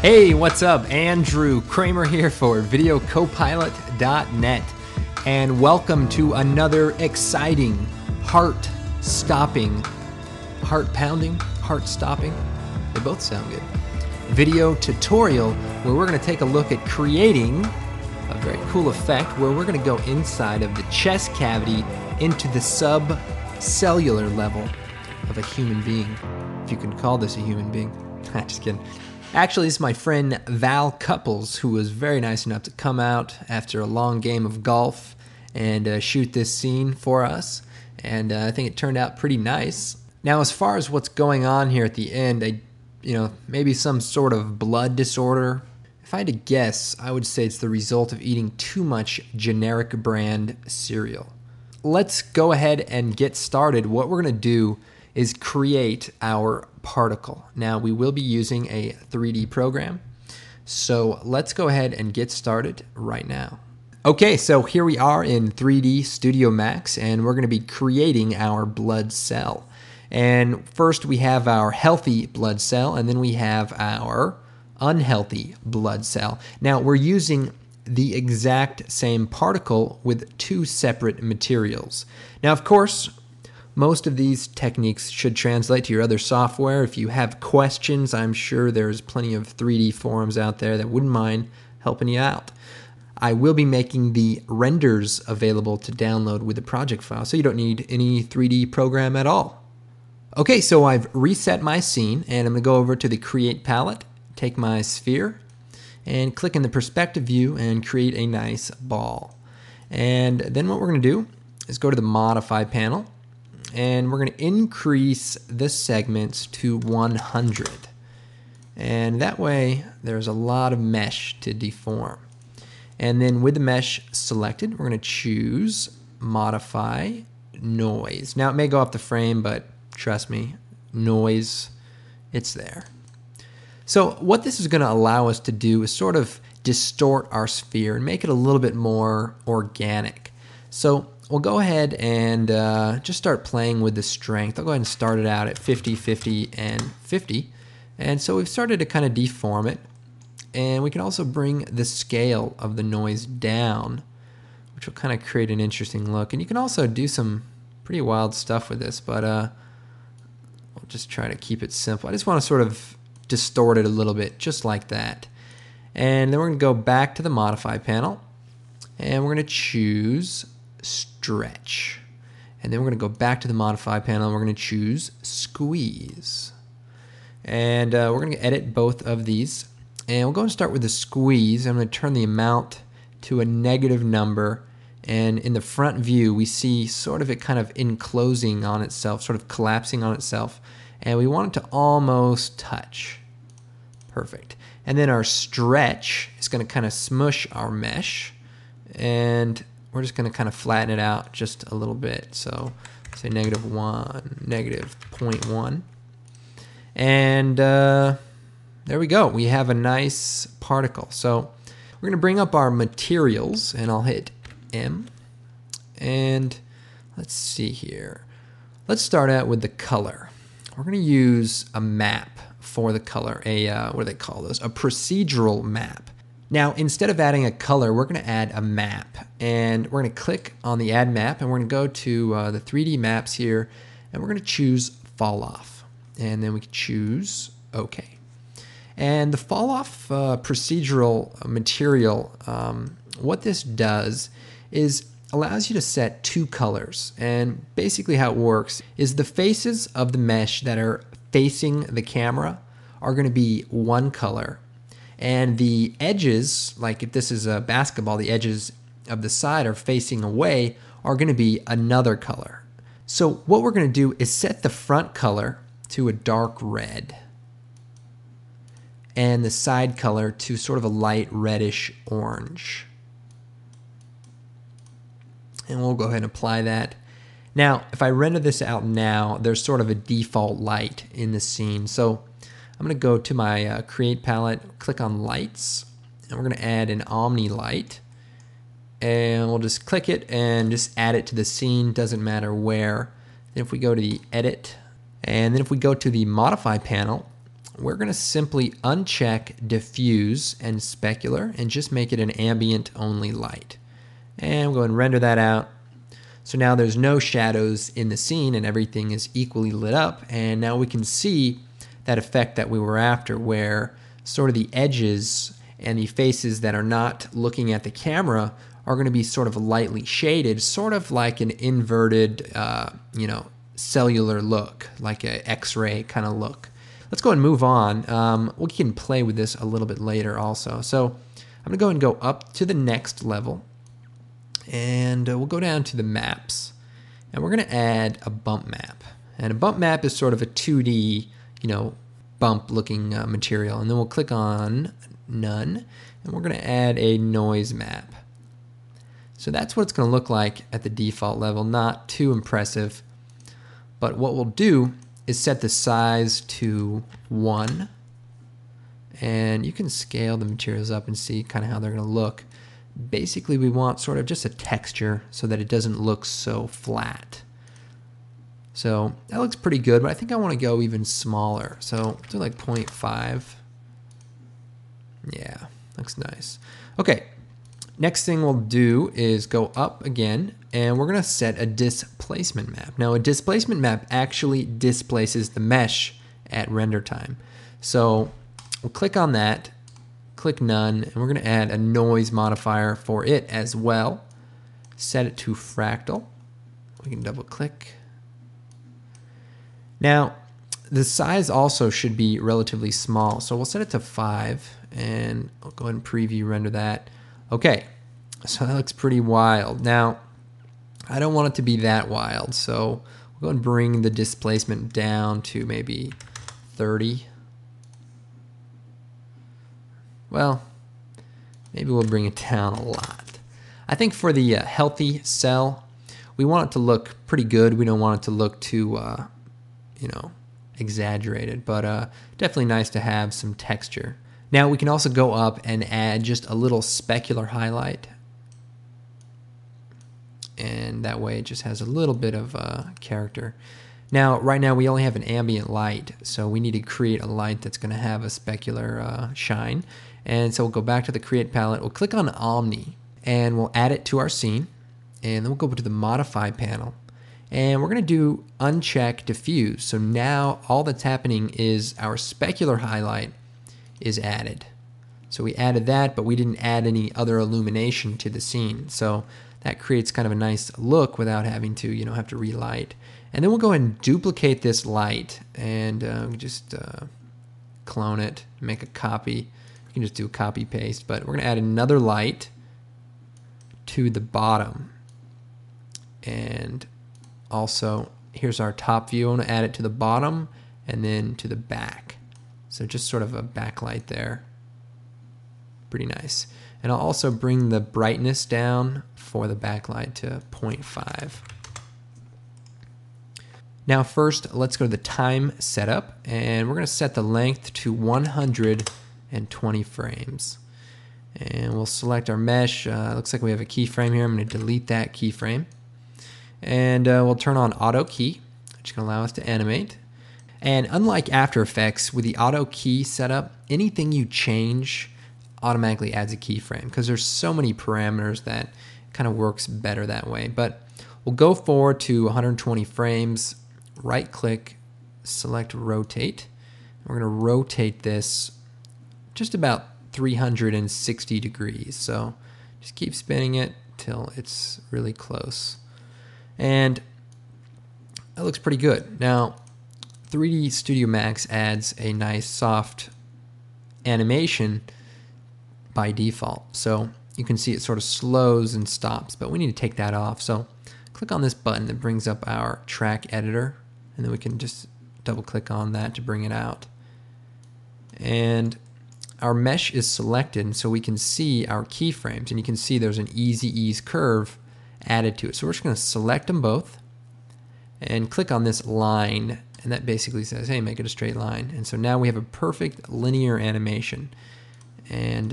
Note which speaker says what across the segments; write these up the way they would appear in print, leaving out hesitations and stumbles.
Speaker 1: Hey, what's up? Andrew Kramer here for VideoCopilot.net, and welcome to another exciting, heart-stopping, heart-pounding, heart-stopping, they both sound good, video tutorial where we're going to take a look at creating a very cool effect where we're going to go inside of the chest cavity into the subcellular level of a human being, if you can call this a human being. Just kidding. Actually, it's my friend Val Couples, who was very nice enough to come out after a long game of golf and shoot this scene for us. And I think it turned out pretty nice. Now, as far as what's going on here at the end, maybe some sort of blood disorder. If I had to guess, I would say it's the result of eating too much generic brand cereal. Let's go ahead and get started. What we're going to do is create our particle. Now, we will be using a 3D program, so let's go ahead and get started right now. Okay, so here we are in 3D Studio Max, and we're going to be creating our blood cell. And first we have our healthy blood cell, and then we have our unhealthy blood cell. Now, we're using the exact same particle with two separate materials. Now, of course, most of these techniques should translate to your other software. If you have questions, I'm sure there's plenty of 3D forums out there that wouldn't mind helping you out. I will be making the renders available to download with the project file, so you don't need any 3D program at all. Okay, so I've reset my scene, and I'm going to go over to the Create palette, take my sphere, and click in the perspective view and create a nice ball. And then what we're going to do is go to the Modify panel, and we're going to increase the segments to 100. And that way there's a lot of mesh to deform. And then with the mesh selected, we're going to choose Modify Noise. Now, it may go off the frame, but trust me, noise, it's there. So what this is going to allow us to do is sort of distort our sphere and make it a little bit more organic. So we'll go ahead and just start playing with the strength. I'll go ahead and start it out at 50, 50, and 50. And so we've started to kind of deform it. And we can also bring the scale of the noise down, which will kind of create an interesting look. And you can also do some pretty wild stuff with this, but we'll just try to keep it simple. I just want to sort of distort it a little bit, just like that. And then we're going to go back to the Modify panel, and we're going to choose Stretch. And then we're going to go back to the Modify panel, and we're going to choose Squeeze. And we're going to edit both of these. And we'll go and start with the squeeze. I'm going to turn the amount to a negative number. And in the front view, we see sort of it kind of enclosing on itself, sort of collapsing on itself. And we want it to almost touch. Perfect. And then our stretch is going to kind of smush our mesh. And we're just going to kind of flatten it out just a little bit. So say -1, -0.1. And there we go. We have a nice particle. So we're going to bring up our materials, and I'll hit M. And let's see here. Let's start out with the color. We're going to use a map for the color, what do they call those? A procedural map. Now, instead of adding a color, we're going to add a map. And we're going to click on the Add Map, and we're going to go to the 3D maps here, and we're going to choose Fall Off. And then we can choose OK. And the Fall Off procedural material, what this does is allows you to set two colors. And basically how it works is the faces of the mesh that are facing the camera are going to be one color. And the edges, like if this is a basketball, the edges of the side are facing away are going to be another color. So what we're going to do is set the front color to a dark red and the side color to sort of a light reddish orange. And we'll go ahead and apply that. Now, if I render this out now, there's sort of a default light in the scene. So I'm going to go to my Create palette, click on Lights, and we're going to add an Omni light. And we'll just click it and just add it to the scene, doesn't matter where. Then if we go to the Edit, and then if we go to the Modify panel, we're going to simply uncheck diffuse and specular and just make it an ambient only light. And we'll go and render that out. So now there's no shadows in the scene and everything is equally lit up. And now we can see that effect that we were after, where sort of the edges and the faces that are not looking at the camera are going to be sort of lightly shaded, sort of like an inverted, cellular look, like an X-ray kind of look. Let's go and move on. We can play with this a little bit later also. So I'm going to go and go up to the next level, and we'll go down to the maps, and we're going to add a bump map. And a bump map is sort of a 2D, bump looking material. And then we'll click on none, and we're going to add a noise map. So that's what it's going to look like at the default level. Not too impressive, but what we'll do is set the size to 1, and you can scale the materials up and see kind of how they're going to look. Basically, we want sort of just a texture so that it doesn't look so flat. So that looks pretty good, but I think I want to go even smaller. So do like 0.5. Yeah, looks nice. Okay, next thing we'll do is go up again, and we're going to set a displacement map. Now, a displacement map actually displaces the mesh at render time. So we'll click on that, click none, and we're going to add a noise modifier for it as well. Set it to fractal. We can double click. Now, the size also should be relatively small, so we'll set it to 5, and I'll go ahead and preview render that. Okay, so that looks pretty wild. Now, I don't want it to be that wild, so we'll go ahead and bring the displacement down to maybe 30. Well, maybe we'll bring it down a lot. I think for the healthy cell, we want it to look pretty good. We don't want it to look too, exaggerated, but definitely nice to have some texture. Now we can also go up and add just a little specular highlight, and that way it just has a little bit of character. Now, right now we only have an ambient light, so we need to create a light that's going to have a specular shine. And so we'll go back to the Create palette, we'll click on Omni, and we'll add it to our scene, and then we'll go to the Modify panel. And we're going to do uncheck diffuse. So now all that's happening is our specular highlight is added. So we added that, but we didn't add any other illumination to the scene. So that creates kind of a nice look without having to, have to relight. And then we'll go ahead and duplicate this light and just clone it, make a copy. You can just do a copy paste, but we're going to add another light to the bottom. And also, here's our top view. I want to add it to the bottom and then to the back. So just sort of a backlight there. Pretty nice. And I'll also bring the brightness down for the backlight to 0.5. Now first, let's go to the time setup, and we're going to set the length to 120 frames. And we'll select our mesh. Looks like we have a keyframe here. I'm going to delete that keyframe. And we'll turn on auto key, which can allow us to animate. And unlike After Effects, with the auto key setup, anything you change automatically adds a keyframe because there's so many parameters that kind of works better that way. But we'll go forward to 120 frames, right click, select rotate. We're going to rotate this just about 360 degrees. So just keep spinning it till it's really close. And that looks pretty good. Now, 3D Studio Max adds a nice soft animation by default. So you can see it sort of slows and stops, but we need to take that off. So click on this button that brings up our track editor, and then we can just double click on that to bring it out. And our mesh is selected, and so we can see our keyframes, and you can see there's an easy ease curve added to it. So we're just going to select them both and click on this line, and that basically says, hey, make it a straight line. And so now we have a perfect linear animation, and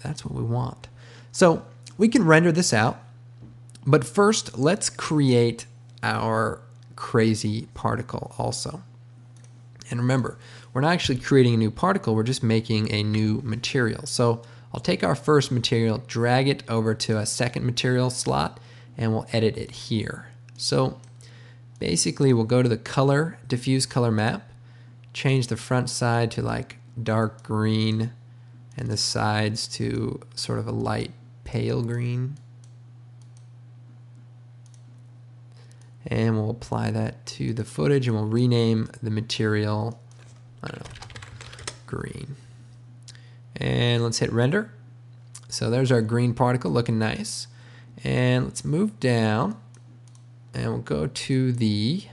Speaker 1: that's what we want. So we can render this out, but first let's create our crazy particle also. And remember, we're we're not actually creating a new particle, we're just making a new material. So I'll take our first material, drag it over to a second material slot, and we'll edit it here. So basically we'll go to the color, diffuse color map, change the front side to like dark green and the sides to sort of a light pale green. And we'll apply that to the footage and we'll rename the material, I don't know, green. And let's hit render. So there's our green particle looking nice. And let's move down and we'll go to the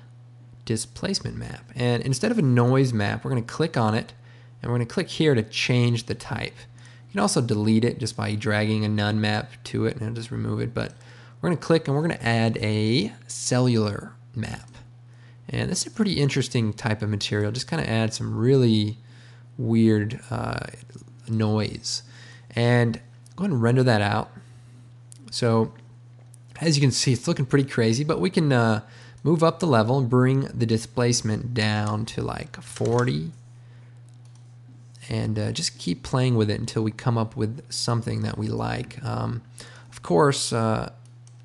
Speaker 1: displacement map. And instead of a noise map, we're going to click on it and we're going to click here to change the type. You can also delete it just by dragging a none map to it and it'll just remove it. But we're going to click and we're going to add a cellular map. And this is a pretty interesting type of material. Just kind of add some really weird noise. And go ahead and render that out. So as you can see, it's looking pretty crazy, but we can move up the level and bring the displacement down to like 40. And just keep playing with it until we come up with something that we like. Of course,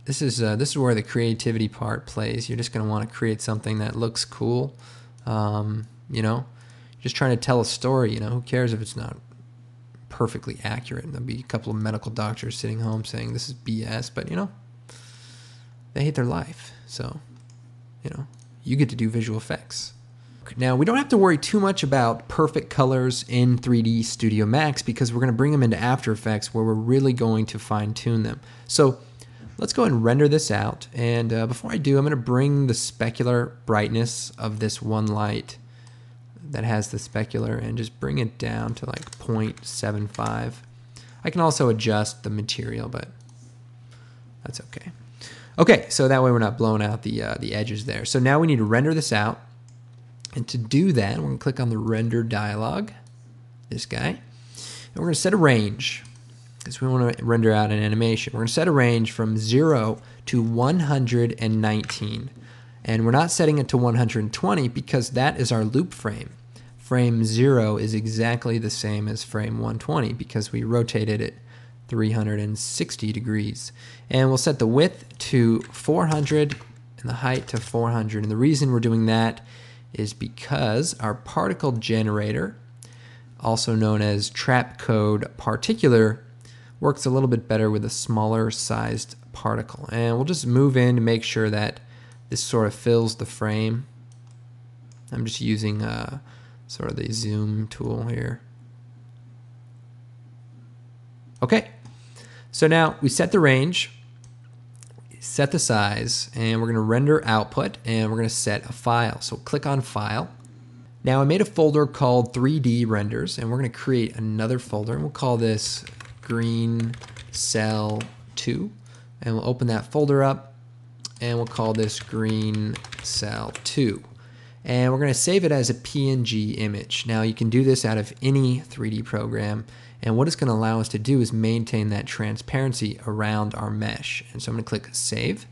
Speaker 1: this is where the creativity part plays. You're just going to want to create something that looks cool. You know, just trying to tell a story. You know, who cares if it's not perfectly accurate? And there'll be a couple of medical doctors sitting home saying this is BS, but you know, they hate their life. So, you know, you get to do visual effects. Now, we don't have to worry too much about perfect colors in 3D Studio Max because we're going to bring them into After Effects where we're really going to fine tune them. So let's go ahead and render this out. And before I do, I'm going to bring the specular brightness of this one light that has the specular and just bring it down to like 0.75. I can also adjust the material, but that's okay. Okay, so that way we're not blowing out the edges there. So now we need to render this out. And to do that, we're going to click on the render dialog, this guy. And we're going to set a range because we want to render out an animation. We're going to set a range from 0 to 119. And we're not setting it to 120 because that is our loop frame. Frame 0 is exactly the same as frame 120 because we rotated it 360 degrees. And we'll set the width to 400 and the height to 400. And the reason we're doing that is because our particle generator, also known as trap code particular, works a little bit better with a smaller sized particle. And we'll just move in to make sure that this sort of fills the frame. I'm just using sort of the zoom tool here. Okay, so now we set the range, set the size, and we're going to render output, and we're going to set a file. So click on File. Now I made a folder called 3D Renders, and we're going to create another folder, and we'll call this Green Cell 2. And we'll open that folder up, and we'll call this Green Cell 2. And we're going to save it as a PNG image. Now you can do this out of any 3D program. And what it's going to allow us to do is maintain that transparency around our mesh. And so I'm going to click Save.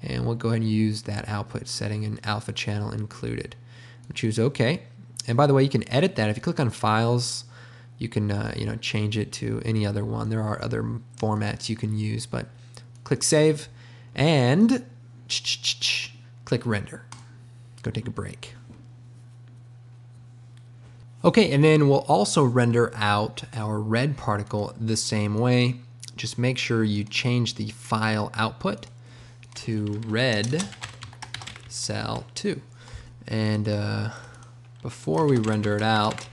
Speaker 1: And we'll go ahead and use that output setting in alpha channel included. We'll choose OK. And by the way, you can edit that. If you click on Files, you can you know, change it to any other one. There are other formats you can use. But click Save. And click Render. Go take a break. Okay, and then we'll also render out our red particle the same way. Just make sure you change the file output to red cell 2. And before we render it out,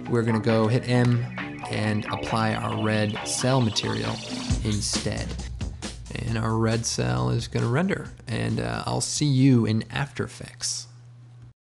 Speaker 1: we're going to go hit M and apply our red cell material instead. And our red cell is going to render. And I'll see you in After Effects.